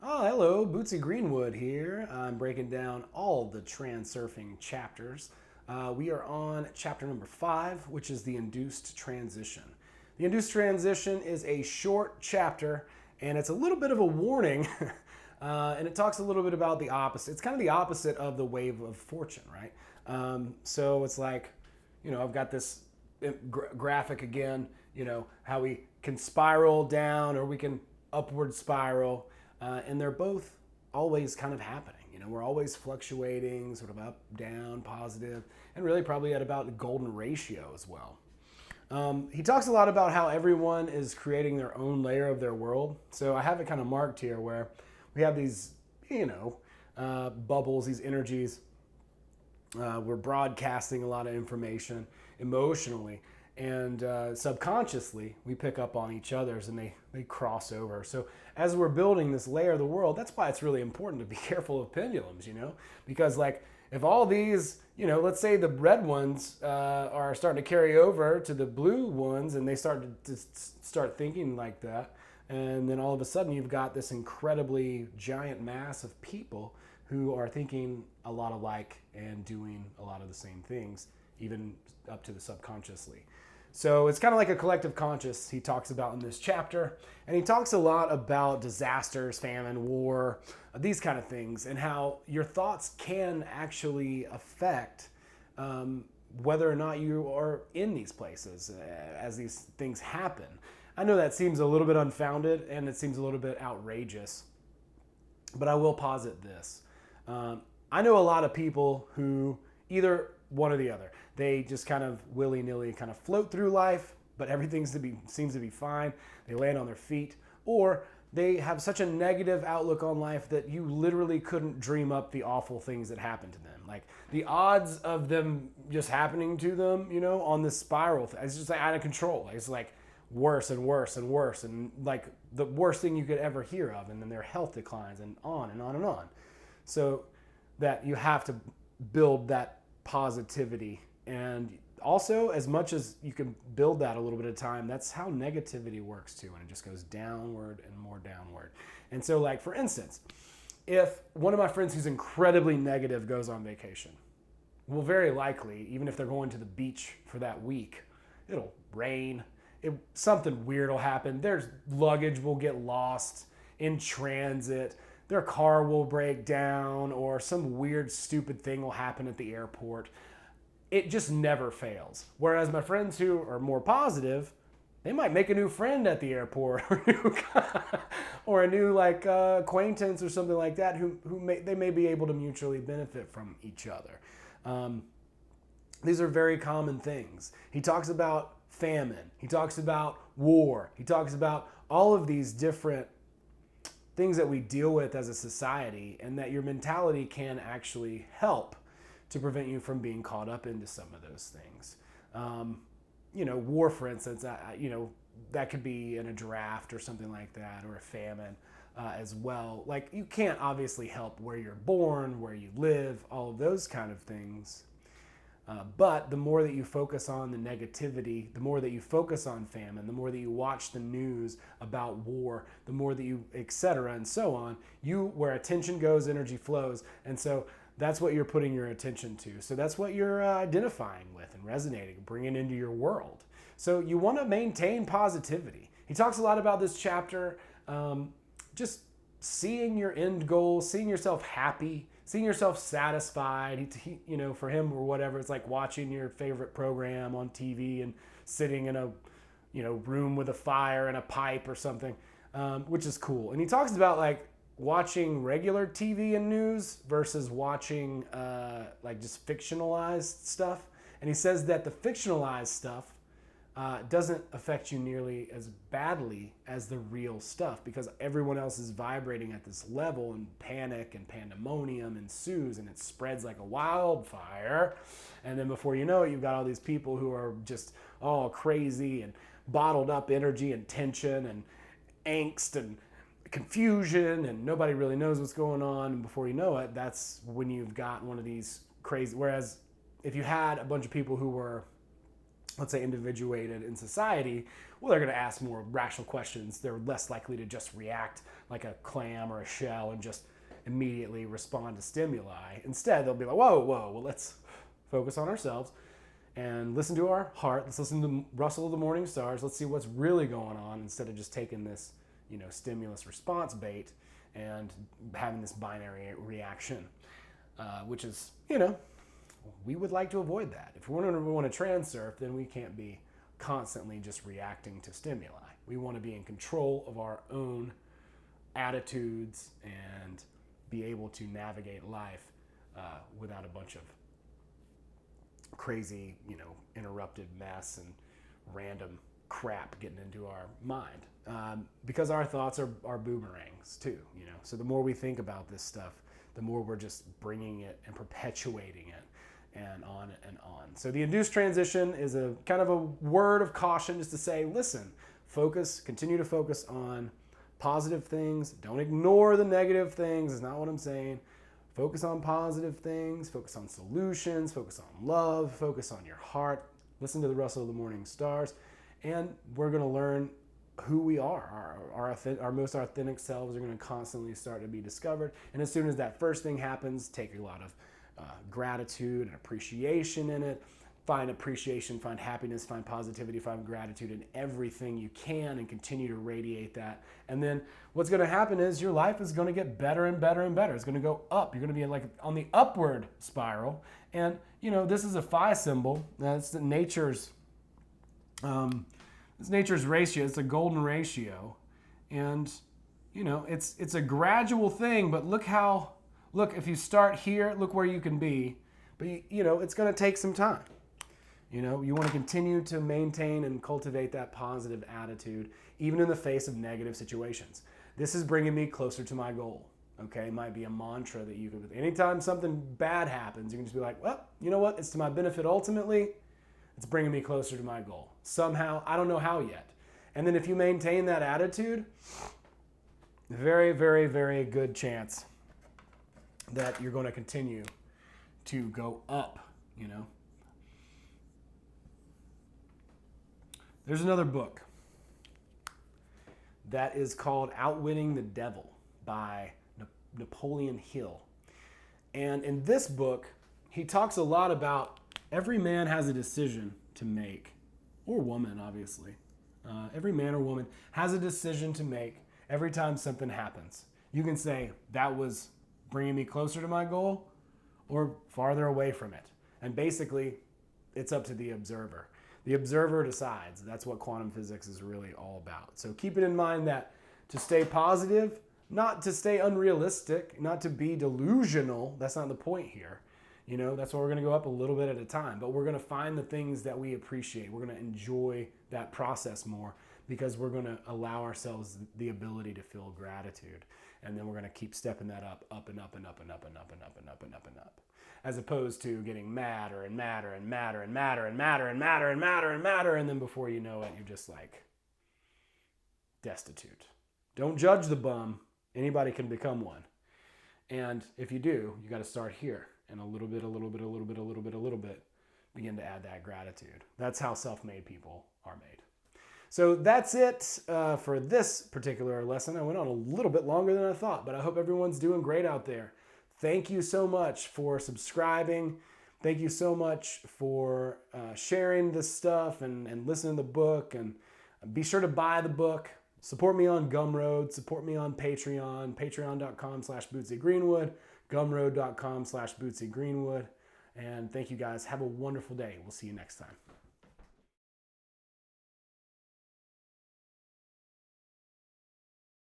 Oh, hello, Bootsy Greenwood here. I'm breaking down all the transurfing chapters. We are on chapter number 5, which is the induced transition. The induced transition is a short chapter, and it's a little bit of a warning, and it talks a little bit about the opposite. It's kind of the opposite of the wave of fortune, right? So it's like, I've got this graphic again, how we can spiral down or we can upward spiral. And they're both always kind of happening. We're always fluctuating, sort of up, down, positive, and really probably at about the golden ratio as well. He talks a lot about how everyone is creating their own layer of their world. So I have it kind of marked here where we have these, bubbles, these energies. We're broadcasting a lot of information emotionally. And subconsciously, we pick up on each other's and they cross over. So as we're building this layer of the world, that's why it's really important to be careful of pendulums, because like if all these, let's say the red ones are starting to carry over to the blue ones and they start thinking like that. And then all of a sudden you've got this incredibly giant mass of people who are thinking a lot alike and doing a lot of the same things, even up to the subconsciously. So it's kind of like a collective conscious he talks about in this chapter. And he talks a lot about disasters, famine, war, these kind of things, and how your thoughts can actually affect whether or not you are in these places as these things happen. I know that seems a little bit unfounded and it seems a little bit outrageous, but I will posit this. I know a lot of people who either one or the other. They just kind of willy-nilly kind of float through life, but everything seems to be fine. They land on their feet, or they have such a negative outlook on life that you literally couldn't dream up the awful things that happen to them. Like the odds of them just happening to them, on this spiral, it's just like out of control. It's like worse and worse and worse, and like the worst thing you could ever hear of, and then their health declines and on and on and on. So that you have to build that positivity. And also, as much as you can build that a little bit of time, that's how negativity works too. And it just goes downward and more downward. And so, like, for instance, if one of my friends who's incredibly negative goes on vacation, well, very likely, even if they're going to the beach for that week, it'll rain. Something weird will happen. Their luggage will get lost in transit. Their car will break down, or some weird, stupid thing will happen at the airport. It just never fails. Whereas my friends who are more positive, they might make a new friend at the airport or a new acquaintance or something like that who they may be able to mutually benefit from each other. These are very common things. He talks about famine. He talks about war. He talks about all of these different things that we deal with as a society, and that your mentality can actually help to prevent you from being caught up into some of those things. War, for instance, that could be in a draft or something like that, or a famine as well. Like, you can't obviously help where you're born, where you live, all of those kind of things. But the more that you focus on the negativity, the more that you focus on famine, the more that you watch the news about war, the more that you, etc. and so on, where attention goes, energy flows. And so that's what you're putting your attention to. So that's what you're identifying with and resonating, bringing into your world. So you want to maintain positivity. He talks a lot about this chapter, just seeing your end goal, seeing yourself happy, seeing yourself satisfied. For him or whatever, it's like watching your favorite program on TV and sitting in a room with a fire and a pipe or something, which is cool. And he talks about like watching regular TV and news versus watching just fictionalized stuff. And he says that the fictionalized stuff doesn't affect you nearly as badly as the real stuff, because everyone else is vibrating at this level, and panic and pandemonium ensues, and it spreads like a wildfire. And then before you know it, you've got all these people who are just all crazy and bottled up energy and tension and angst and confusion, and nobody really knows what's going on. And before you know it, that's when you've got one of these crazy. Whereas if you had a bunch of people who were let's say, individuated in society, well, they're going to ask more rational questions. They're less likely to just react like a clam or a shell and just immediately respond to stimuli. Instead, they'll be like, whoa, well, let's focus on ourselves and listen to our heart. Let's listen to the rustle of the morning stars. Let's see what's really going on instead of just taking this, stimulus response bait and having this binary reaction, which is, we would like to avoid that. If we want to transurf, then we can't be constantly just reacting to stimuli. We want to be in control of our own attitudes and be able to navigate life without a bunch of crazy, interrupted mess and random crap getting into our mind. Because our thoughts are boomerangs too, So the more we think about this stuff, the more we're just bringing it and perpetuating it and on and on. So the induced transition is a kind of a word of caution just to say, listen, continue to focus on positive things. Don't ignore the negative things. Is not what I'm saying. Focus on positive things, focus on solutions, focus on love, focus on your heart. Listen to the rustle of the morning stars, and we're going to learn who we are. Our most authentic selves are going to constantly start to be discovered. And as soon as that first thing happens, take a lot of gratitude and appreciation in it. Find appreciation, find happiness, find positivity, find gratitude in everything you can, and continue to radiate that. And then what's going to happen is your life is going to get better and better and better. It's going to go up. You're going to be like on the upward spiral. And this is a phi symbol. That's nature's it's nature's ratio. It's a golden ratio, and it's a gradual thing. But look if you start here, look where you can be. But it's going to take some time. You want to continue to maintain and cultivate that positive attitude, even in the face of negative situations. This is bringing me closer to my goal. Okay, it might be a mantra that you can. Anytime something bad happens, you can just be like, well, you know what? It's to my benefit ultimately. It's bringing me closer to my goal. Somehow, I don't know how yet. And then if you maintain that attitude, very, very, very good chance that you're going to continue to go up, There's another book that is called Outwitting the Devil by Napoleon Hill. And in this book, he talks a lot about every man has a decision to make, or woman, obviously. Every man or woman has a decision to make every time something happens. You can say, that was bringing me closer to my goal or farther away from it. And basically, it's up to the observer. The observer decides. That's what quantum physics is really all about. So keep it in mind that to stay positive, not to stay unrealistic, not to be delusional, that's not the point here. That's why we're going to go up a little bit at a time. But we're going to find the things that we appreciate. We're going to enjoy that process more because we're going to allow ourselves the ability to feel gratitude. And then we're going to keep stepping that up and up and up and up and up and up and up and up and up. As opposed to getting madder and madder and madder and madder and madder and madder and madder and madder. And then before you know it, you're just like destitute. Don't judge the bum. Anybody can become one. And if you do, you got to start here. And a little bit, begin to add that gratitude. That's how self-made people are made. So that's it for this particular lesson. I went on a little bit longer than I thought, but I hope everyone's doing great out there. Thank you so much for subscribing. Thank you so much for sharing this stuff and listening to the book. And be sure to buy the book. Support me on Gumroad. Support me on Patreon. Patreon.com/BootsyGreenwood. Gumroad.com/BootsyGreenwood. And thank you guys. Have a wonderful day. We'll see you next time.